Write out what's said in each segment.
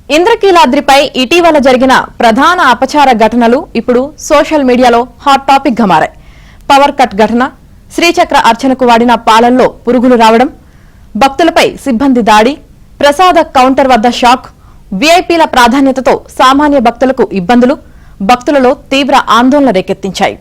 ఇంద్రకీలాద్రిపై ఇటీవల జరిగిన ప్రధాన అపచార ఘటనలు ఇప్పుడు సోషల్ మీడియాలో హాట్ టాపిక్ గా మారాయి. పవర్ కట్ ఘటన, శ్రీచక్ర అర్చనకు వాడిన పాలల్లో పురుగులు రావడం, భక్తులపై సిబ్బంది దాడి, ప్రసాద కౌంటర్ వద్ద షాక్, వీఐపీల ప్రాధాన్యతతో సామాన్య భక్తులకు ఇబ్బందులు భక్తులలో తీవ్ర ఆందోళన రేకెత్తించాయి.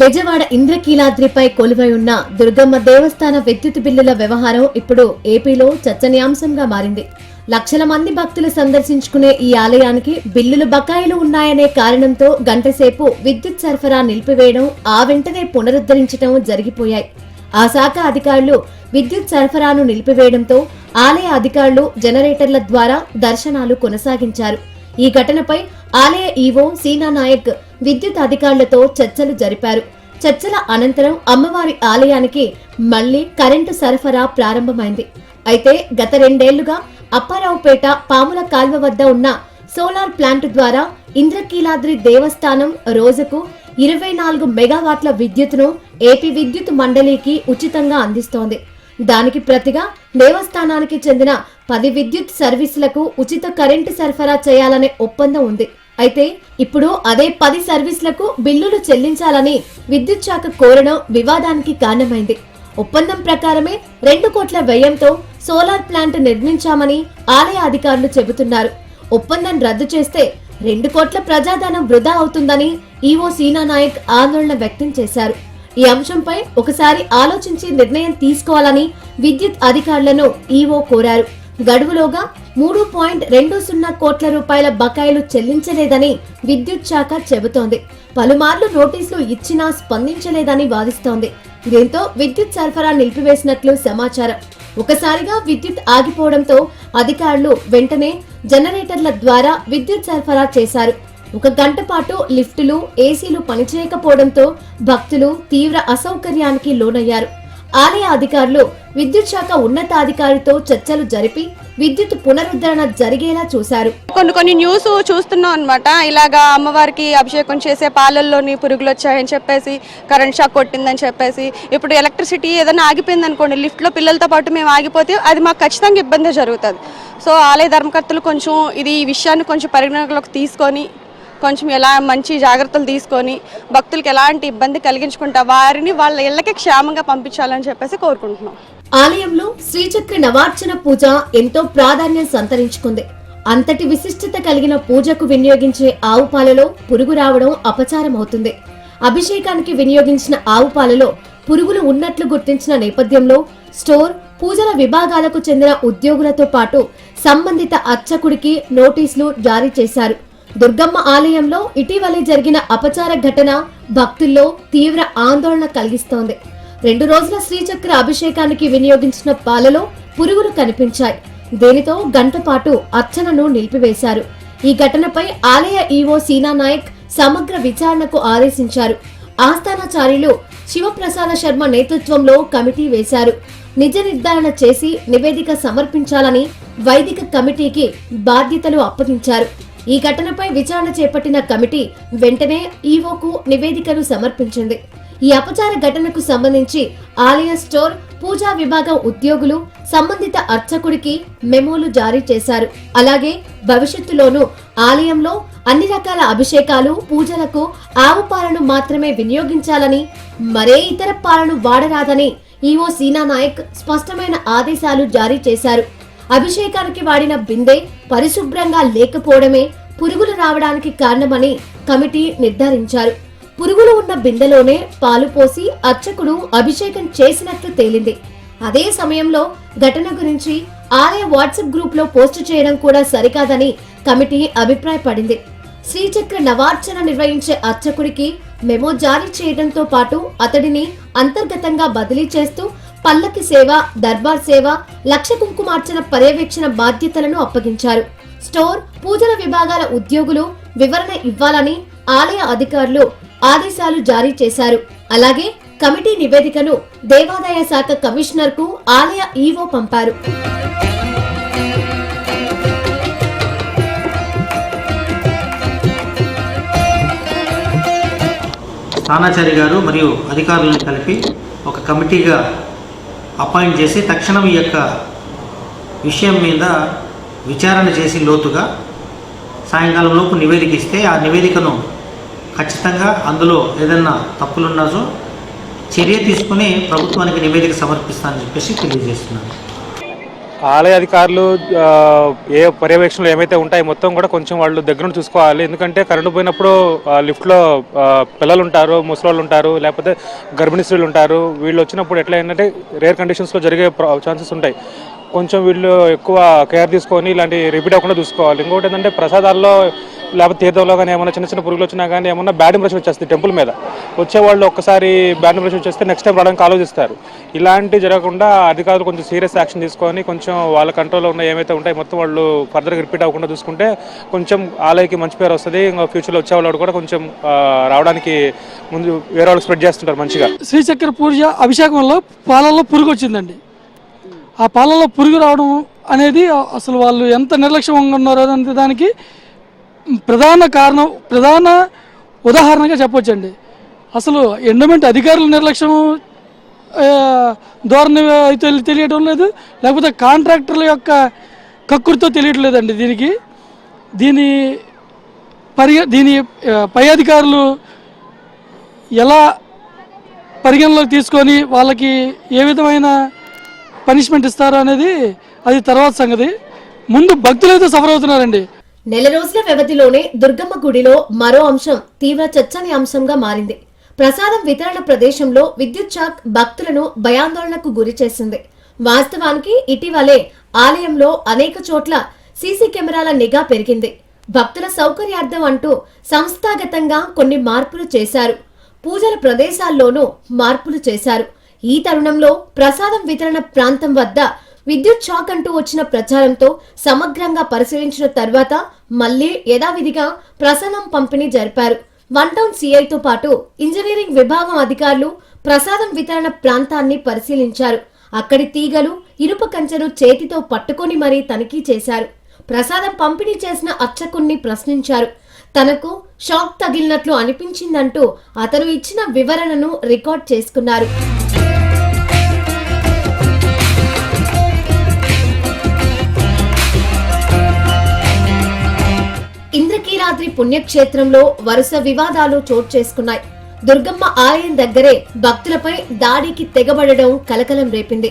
బెజవాడ ఇంద్రకీలాద్రిపై కొలువై ఉన్న దుర్గమ్మ దేవస్థాన విద్యుత్ బిల్లుల వ్యవహారం ఇప్పుడు ఏపీలో చర్చనీయాంశంగా మారింది. లక్షల మంది భక్తులు సందర్శించుకునే ఈ ఆలయానికి బిల్లులు బకాయిలు ఉన్నాయనే కారణంతో గంటసేపు విద్యుత్ సరఫరా నిలిపివేయడం, ఆ వెంటనే పునరుద్ధరించడం జరిగిపోయాయి. ఆ శాఖ అధికారులు విద్యుత్ సరఫరాను నిలిపివేయడంతో ఆలయ అధికారులు జనరేటర్ల ద్వారా దర్శనాలు కొనసాగించారు. ఈ ఘటనపై ఆలయ ఈవో సీనా నాయక్ విద్యుత్ అధికారులతో చర్చలు జరిపారు. చర్చల అనంతరం అమ్మవారి ఆలయానికి మళ్లీ కరెంటు సరఫరా ప్రారంభమైంది. అయితే గత 2 ఏళ్లుగా అప్పారావుపేట పాముల కాల్వ వద్ద ఉన్న సోలార్ ప్లాంట్ ద్వారా ఇంద్రకీలాద్రి దేవస్థానం రోజుకు 24 మెగావాట్ల విద్యుత్తును ఏపీ విద్యుత్ మండలికి ఉచితంగా అందిస్తోంది. దానికి ప్రతిగా దేవస్థానానికి చెందిన 10 విద్యుత్ సర్వీసులకు ఉచిత కరెంటు సరఫరా చేయాలనే ఒప్పందం ఉంది. అయితే ఇప్పుడు అదే 10 సర్వీసులకు బిల్లులు చెల్లించాలని విద్యుత్ శాఖ కోరడం వివాదానికి కారణమైంది. ఒప్పందం ప్రకారమే 2 కోట్ల వ్యయంతో సోలార్ ప్లాంట్ నిర్మించామని ఆలయ అధికారులు చెబుతున్నారు. ఒప్పందం రద్దు చేస్తే 2 కోట్ల ప్రజాధనం వృధా అవుతుందని ఈవో సీనా నాయక్ ఆందోళన వ్యక్తం చేశారు. ఈ అంశంపై ఒకసారి ఆలోచించి నిర్ణయం తీసుకోవాలని విద్యుత్ అధికారులను ఈవో కోరారు. గడువులోగా 3.20 కోట్ల రూపాయల బకాయిలు చెల్లించలేదని విద్యుత్ శాఖ చెబుతోంది. పలుమార్లు నోటీసులు ఇచ్చినా స్పందించలేదని వాదిస్తోంది. దీంతో విద్యుత్ సరఫరా నిలిపివేసినట్లు సమాచారం. ఒకసారిగా విద్యుత్ ఆగిపోవడంతో అధికారులు వెంటనే జనరేటర్ల ద్వారా విద్యుత్ సరఫరా చేశారు. 1 గంట పాటు లిఫ్టులు, ఏసీలు పనిచేయకపోవడంతో భక్తులు తీవ్ర అసౌకర్యానికి లోనయ్యారు. ఆలయ అధికారులు విద్యుత్ శాఖ ఉన్నతాధికారితో చర్చలు జరిపి విద్యుత్ పునరుద్ధరణ జరిగేలా చూశారు. కొన్ని న్యూస్ చూస్తున్నాం అనమాట. ఇలాగా అమ్మవారికి అభిషేకం చేసే పాలల్లోని పురుగులు వచ్చాయని చెప్పేసి, కరెంట్ షాక్ కొట్టిందని చెప్పేసి, ఇప్పుడు ఎలక్ట్రిసిటీ ఏదైనా ఆగిపోయింది అనుకోండి, లిఫ్ట్లో పిల్లలతో పాటు మేము ఆగిపోతే అది మాకు ఖచ్చితంగా ఇబ్బంది జరుగుతుంది. సో ఆలయ ధర్మకర్తలు కొంచెం ఈ విషయాన్ని కొంచెం పరిగణలోకి తీసుకొని కొంచెం ఎలా మంచి జాగ్రత్తలు తీసుకొని భక్తులకు ఎలాంటి ఇబ్బంది కలిగించుకుంటా వారిని వాళ్ళ ఇళ్లకి క్షేమంగా పంపించాలని చెప్పేసి కోరుకుంటున్నాం. ఆలయంలో శ్రీచక్ర నవార్చన పూజ ఎంతో ప్రాధాన్యం సంతరించుకుంది. అంతటి విశిష్టత కలిగిన పూజకు వినియోగించే ఆవు పాలలో పురుగు రావడం అపచారం అవుతుంది. అభిషేకానికి వినియోగించిన ఆవు పాలలో పురుగులు ఉన్నట్లు గుర్తించిన నేపథ్యంలో స్టోర్, పూజల విభాగాలకు చెందిన ఉద్యోగులతో పాటు సంబంధిత అర్చకుడికి నోటీసులు జారీ చేశారు. దుర్గమ్మ ఆలయంలో ఇటీవలే జరిగిన అపచార ఘటన భక్తుల్లో తీవ్ర ఆందోళన కలిగిస్తోంది. 2 రోజుల శ్రీచక్ర అభిషేకానికి వినియోగించిన పాలలో పురుగులు కనిపించాయి. దీనితో గంట పాటు అర్చనను నిలిపివేశారు. ఈ ఘటనపై ఆలయ ఈవో సీనా నాయక్ సమగ్ర విచారణకు ఆదేశించారు. ఆస్థానాచార్యులు శివప్రసాద శర్మ నేతృత్వంలో కమిటీ వేశారు. నిజ నిర్ధారణ చేసి నివేదిక సమర్పించాలని వైదిక కమిటీకి బాధ్యతలు అప్పగించారు. ఈ ఘటనపై విచారణ చేపట్టిన కమిటీ వెంటనే ఈవోకు నివేదికను సమర్పించింది. ఈ అపచార ఘటనకు సంబంధించి ఆలయ స్టోర్, పూజా విభాగం ఉద్యోగులు సంబంధిత అర్చకుడికి మెమోలు జారీ చేశారు. అలాగే భవిష్యత్తులోనూ ఆలయంలో అన్ని రకాల అభిషేకాలు, పూజలకు ఆవు పాలను మాత్రమే వినియోగించాలని, మరే ఇతర పాలను వాడరాదని ఈవో సీనా నాయక్ స్పష్టమైన ఆదేశాలు జారీ చేశారు. అభిషేకానికి వాడిన బిందె పరిశుభ్రంగా లేకపోవడమే పురుగులు రావడానికి కారణమని కమిటీ నిర్ధారించారు. పురుగులు ఉన్న బిందెలోనే పాలు పోసి అర్చకుడు అభిషేకం చేసినట్లు తేలింది. అదే సమయంలో ఘటన గురించి ఆలయ వాట్సాప్ గ్రూప్ లో పోస్టు చేయడం కూడా సరికాదని కమిటీ అభిప్రాయపడింది. శ్రీచక్ర నవార్చన నిర్వహించే అర్చకుడికి మెమో జారీ చేయడంతో పాటు అతడిని అంతర్గతంగా బదిలీ చేస్తూ పల్లకి సేవ, దర్బార్ సేవ, లక్ష కుంకుమార్చన పర్యవేక్షణ బాధ్యతలను అప్పగించారు. స్టోర్, పూజల విభాగాల ఉద్యోగులు వివరణ ఇవ్వాలని ఆలయ అధికారులు ఆదేశాలు జారీ చేశారు. అలాగే కమిటీ నివేదికను దేవాదాయ శాఖ కమిషనర్ కు ఆలయ ఈవో పంపారు. తానాచారి గారు మరియు అధికారులను కలిపి ఒక కమిటీగా అపాయింట్ చేసి తక్షణం ఈ యొక్క విషయం మీద విచారణ చేసి లోతుగా సాయంకాలంలోపు నివేదిక ఇస్తే ఆ నివేదికను ఖచ్చితంగా అందులో ఏదన్నా తప్పులున్నాజో చర్య తీసుకుని ప్రభుత్వానికి నివేదిక సమర్పిస్తానని చెప్పేసి తెలియజేస్తున్నాను. ఆలయ అధికారులు ఏ పర్యవేక్షణలు ఏమైతే ఉంటాయి మొత్తం కూడా కొంచెం వాళ్ళు దగ్గర చూసుకోవాలి. ఎందుకంటే కరెంటు పోయినప్పుడు లిఫ్ట్లో పిల్లలు ఉంటారు, ముసలోళ్ళు ఉంటారు, లేకపోతే గర్భిణీ స్త్రీలు ఉంటారు. వీళ్ళు వచ్చినప్పుడు ఎట్లా ఏంటంటే రేర్ కండిషన్స్లో జరిగే ఛాన్సెస్ ఉంటాయి. కొంచెం వీళ్ళు ఎక్కువ కేర్ తీసుకొని ఇలాంటి రిపీట్ అవ్వకుండా చూసుకోవాలి. ఇంకొకటి ఏంటంటే ప్రసాదాల్లో లేకపోతే తీర్థంలో కానీ ఏమైనా చిన్న చిన్న పురుగులు వచ్చినా కానీ ఏమన్నా బ్యాడ్ ఇంప్రెషన్ వచ్చేస్తుంది టెంపుల్ మీద. వచ్చేవాళ్ళు ఒక్కసారి బ్యాడ్ ఇంప్రెషన్ వచ్చేస్తే నెక్స్ట్ టైం రావడానికి ఆలోచిస్తారు. ఇలాంటివి జరగకుండా అధికారులు కొంచెం సీరియస్ యాక్షన్ తీసుకొని కొంచెం వాళ్ళ కంట్రోల్లో ఉన్న ఏమైతే ఉంటాయి మొత్తం వాళ్ళు ఫర్దర్గా రిపీట్ అవ్వకుండా చూసుకుంటే కొంచెం ఆలయకి మంచి పేరు వస్తుంది. ఇంకా ఫ్యూచర్లో వచ్చేవాళ్ళు కూడా కొంచెం రావడానికి ముందు వేరే వాళ్ళు స్ప్రెడ్ చేస్తుంటారు మంచిగా. శ్రీచక్ర పూజ అభిషేకంలో పాలల్లో పురుగు వచ్చిందండి. ఆ పాలల్లో పురుగు రావడం అనేది అసలు వాళ్ళు ఎంత నిర్లక్ష్యంగా ఉన్నారో అనే దానికి ప్రధాన ఉదాహరణగా చెప్పొచ్చండి. అసలు ఎండోమెంట్ అధికారుల నిర్లక్ష్యం ధోరణి తెలియటం లేదు, లేకపోతే కాంట్రాక్టర్ల యొక్క కక్కుర్తో తెలియటం లేదండి. దీని పై అధికారులు ఎలా పరిగణలోకి తీసుకొని వాళ్ళకి ఏ విధమైన పనిష్మెంట్ ఇస్తారు అనేది అది తర్వాత సంగతి. ముందు భక్తులైతే సఫర్ అవుతున్నారండి. నెల రోజుల వ్యవధిలోనే దుర్గమ్మ గుడిలో మరో అంశం తీవ్ర చర్చనీయాంశంగా మారింది. ప్రసాదం వితరణ ప్రదేశంలో విద్యుత్ షాక్ భక్తులను భయాందోళనకు గురి చేసింది. వాస్తవానికి ఇటీవలే ఆలయంలో అనేక చోట్ల సీసీ కెమెరాల నిఘా పెరిగింది. భక్తుల సౌకర్యార్థం అంటూ సంస్థాగతంగా కొన్ని మార్పులు చేశారు. పూజల ప్రదేశాల్లోనూ మార్పులు చేశారు. ఈ తరుణంలో ప్రసాదం వితరణ ప్రాంతం వద్ద విద్యుత్ షాక్ అంటూ వచ్చిన ప్రచారంతో సమగ్రంగా పరిశీలించిన తర్వాత మళ్లీ యథావిధిగా ప్రసాదం పంపిణీ జరిపారు. వన్ టౌన్ సిఐతో పాటు ఇంజనీరింగ్ విభాగం అధికారులు ప్రసాదం వితరణ ప్రాంతాన్ని పరిశీలించారు. అక్కడి తీగలు, ఇనుప కంచెను చేతితో పట్టుకొని మరీ తనిఖీ చేశారు. ప్రసాదం పంపిణీ చేసిన అర్చకుణ్ణి ప్రశ్నించారు. తనకు షాక్ తగిలినట్లు అనిపించిందంటూ అతను ఇచ్చిన వివరణను రికార్డ్ చేసుకున్నారు. ఇంద్రకీలాద్రి పుణ్యక్షేత్రంలో వరుస వివాదాలు చోటు చేసుకున్నాయి. దుర్గమ్మ ఆలయం దగ్గరే భక్తులపై దాడికి తెగబడడం కలకలం రేపింది.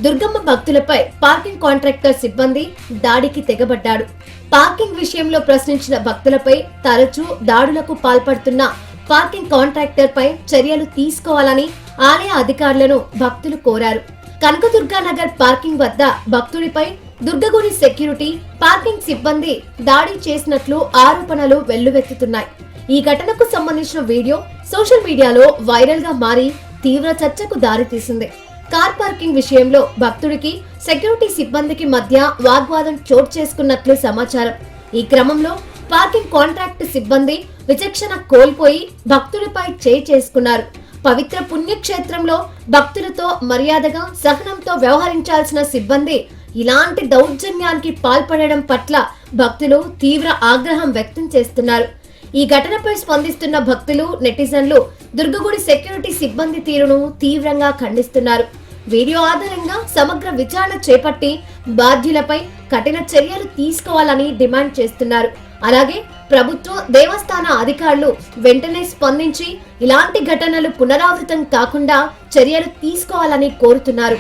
దుర్గమ్మ భక్తులపై పార్కింగ్ కాంట్రాక్టర్ సిబ్బంది దాడికి తెగబడ్డాడు. పార్కింగ్ విషయంలో ప్రశ్నించిన భక్తులపై తరచూ దాడులకు పాల్పడుతున్న పార్కింగ్ కాంట్రాక్టర్ పై చర్యలు తీసుకోవాలని ఆలయ అధికారులను భక్తులు కోరారు. కనకదుర్గానగర్ పార్కింగ్ వద్ద భక్తుడిపై దుర్గగుడి సెక్యూరిటీ, పార్కింగ్ సిబ్బంది దాడి చేసినట్లు ఆరోపణలు వెల్లువెత్తుతున్నాయి. ఈ ఘటనకు సంబంధించిన వీడియో సోషల్ మీడియాలో వైరల్ గా మారి తీవ్ర చర్చకు దారితీసింది. కార్ పార్కింగ్ విషయంలో భక్తుడికి, సెక్యూరిటీ సిబ్బందికి మధ్య వాగ్వాదం చోటు చేసుకున్నట్లు సమాచారం. ఈ క్రమంలో పార్కింగ్ కాంట్రాక్ట్ సిబ్బంది విచక్షణ కోల్పోయి భక్తుడిపై చేయి చేసుకున్నారు. పవిత్ర పుణ్యక్షేత్రంలో భక్తులతో మర్యాదగా, సహనంతో వ్యవహరించాల్సిన సిబ్బంది ఇలాంటి దౌర్జన్యానికి పాల్పడడం పట్ల భక్తులు తీవ్ర ఆగ్రహం వ్యక్తం చేస్తున్నారు. ఈ ఘటనపై స్పందిస్తున్న భక్తులు, నెటిజన్లు దుర్గగుడి సెక్యూరిటీ సిబ్బంది తీరును తీవ్రంగా ఖండిస్తున్నారు. వీడియో ఆధారంగా సమగ్ర విచారణ చేపట్టి బాధ్యులపై కఠిన చర్యలు తీసుకోవాలని డిమాండ్ చేస్తున్నారు. అలాగే ప్రభుత్వ, దేవస్థాన అధికారులు వెంటనే స్పందించి ఇలాంటి ఘటనలు పునరావృతం కాకుండా చర్యలు తీసుకోవాలని కోరుతున్నారు.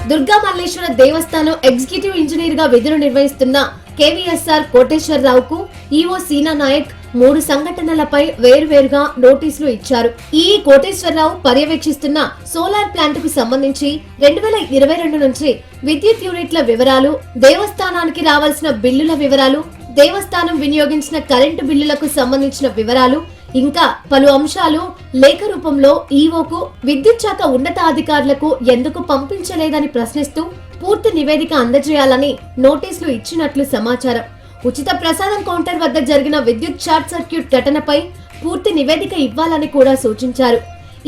దుర్గా మల్లేశ్వర దేవస్థానం ఎగ్జిక్యూటివ్ ఇంజనీర్ గా విధులు నిర్వహిస్తున్న కేవీఎస్ఆర్ కోటేశ్వరరావుకు ఈవో సీనా నాయక్ 3 సంఘటనలపై వేర్వేరుగా నోటీసులు ఇచ్చారు. ఈ కోటేశ్వరరావు పర్యవేక్షిస్తున్న సోలార్ ప్లాంట్ కు సంబంధించి 2022 నుంచి విద్యుత్ యూనిట్ల వివరాలు, దేవస్థానానికి రావాల్సిన బిల్లుల వివరాలు, దేవస్థానం వినియోగించిన కరెంటు బిల్లులకు సంబంధించిన వివరాలు, ఇంకా పలు అంశాలు లేఖ రూపంలో ఈవోకు, విద్యుత్ శాఖ ఉన్నతాధికారులకు ఎందుకు పంపించలేదని ప్రశ్నిస్తూ పూర్తి నివేదిక అందజేయాలని నోటీసులు ఇచ్చినట్లు సమాచారం. ఉచిత ప్రసాదం కౌంటర్ వద్ద జరిగిన విద్యుత్ షార్ట్ సర్క్యూట్ ఘటనపై పూర్తి నివేదిక ఇవ్వాలని కూడా సూచించారు.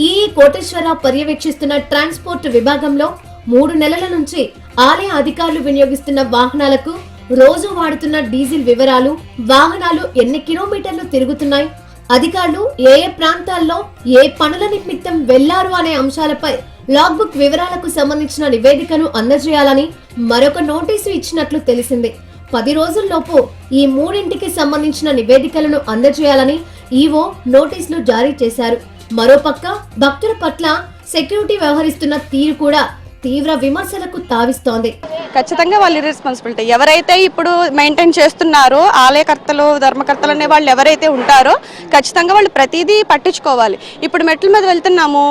ఈ కోటేశ్వరరావు పర్యవేక్షిస్తున్న ట్రాన్స్పోర్ట్ విభాగంలో 3 నెలల నుంచి ఆలయ అధికారులు వినియోగిస్తున్న వాహనాలకు రోజు వాడుతున్న డీజిల్ వివరాలు, వాహనాలు ఎన్ని కిలోమీటర్లు తిరుగుతున్నాయి, అధికారులు ఏ ఏ ప్రాంతాల్లో ఏ పనుల నిమిత్తం వెళ్లారు అనే అంశాలపై లాగ్బుక్ వివరాలకు సంబంధించిన నివేదికను అందజేయాలని మరొక నోటీసు ఇచ్చినట్లు తెలిసింది. 10 రోజుల్లోపు ఈ మూడింటికి సంబంధించిన నివేదికలను అందజేయాలని ఈవో నోటీసులు జారీ చేశారు. మరోపక్క భక్తుల పట్ల సెక్యూరిటీ వ్యవహరిస్తున్న తీరు కూడా తీవ్ర విమర్శలకు తావిస్తోంది. ఖచ్చితంగా వాళ్ళ రెస్పాన్సిబిలిటీ. ఎవరైతే ఇప్పుడు మెయింటైన్ చేస్తున్నారో ఆలయకర్తలు, ధర్మకర్తలు అనే వాళ్ళు ఎవరైతే ఉంటారో ఖచ్చితంగా వాళ్ళు ప్రతిదీ పట్టించుకోవాలి. ఇప్పుడు మెట్ల మీద వెళ్తున్నాము,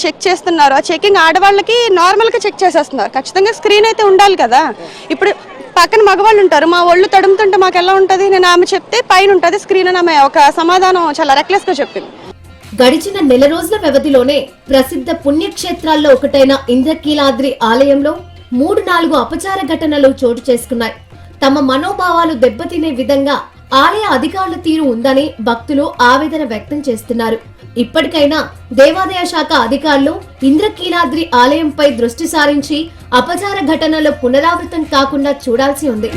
చెక్ చేస్తున్నారు, ఆ చెకింగ్ ఆడవాళ్ళకి నార్మల్గా చెక్ చేసేస్తున్నారు. ఖచ్చితంగా స్క్రీన్ అయితే ఉండాలి కదా. ఇప్పుడు పక్కన మగవాళ్ళు ఉంటారు, మా ఒళ్ళు తడుముతుంటే మాకు ఎలా ఉంటుంది, నేను ఆమె చెప్తే పైన ఉంటుంది స్క్రీన్ అని ఆమె ఒక సమాధానం చాలా రెక్లెస్గా చెప్పింది. గడిచిన నెల రోజుల వ్యవధిలోనే ప్రసిద్ధ పుణ్యక్షేత్రాల్లో ఒకటైన ఇంద్రకీలాద్రి ఆలయంలో 3-4 అపచార ఘటనలు చోటు చేసుకున్నాయి. తమ మనోభావాలు దెబ్బతినే విధంగా ఆలయ అధికారుల తీరు ఉందని భక్తులు ఆవేదన వ్యక్తం చేస్తున్నారు. ఇప్పటికైనా దేవాదాయ శాఖ అధికారులు ఇంద్రకీలాద్రి ఆలయంపై దృష్టి సారించి అపచార ఘటనలు పునరావృతం కాకుండా చూడాల్సి ఉంది.